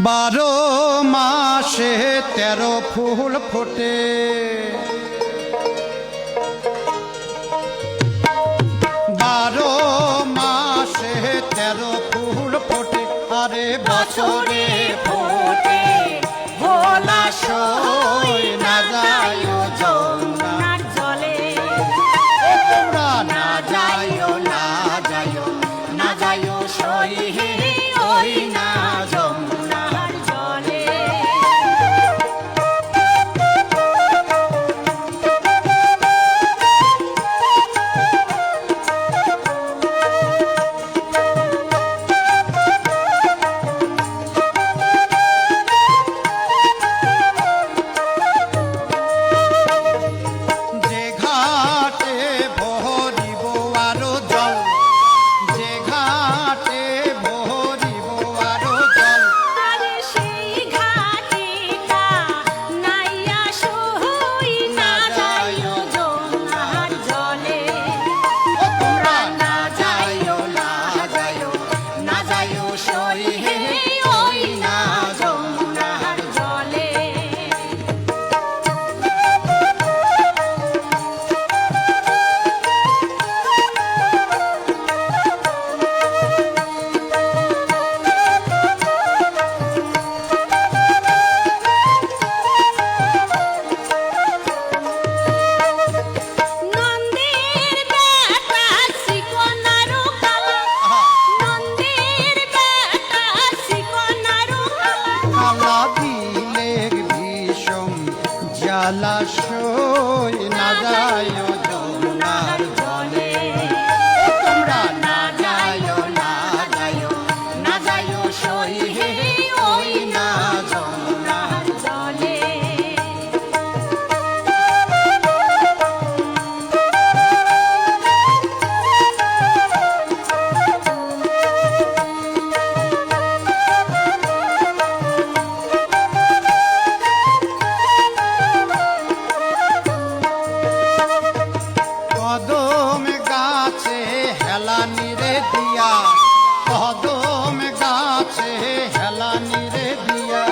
বারো মাসে 13 ফুল ফোটে, বারো মাসে 13 ফুল ফোটে, আরে বছরে ফোটে ভোলা সই না যায় যমুনার জলে। তোমরা না যাইও না যাইও না যাইও সই ওই না যমুনার জলে। যে ঘাটে ভরিব আরো জল, যে ঘাটে ভরিব আরো জল, আরে সেই ঘাটিটা নাইয়া সই না যাইও যমুনার জলে। তোমরা না যাইও না যাইও না যাইও সই ওই না যমুনার জলে। নন্দের বেটা সিকোনারু কালা, নন্দের বেটা সিকোনারু কালা। কালা দিলে বিষম জলাশয় না যাইও যমুনার জলে। তোমরা না যাইও না যাইও না যাইও সই ওই না যমুনার জলে। কদম গাছে হেলানি রে দিয়া, কদম গাছে হেলানি রে দিয়া,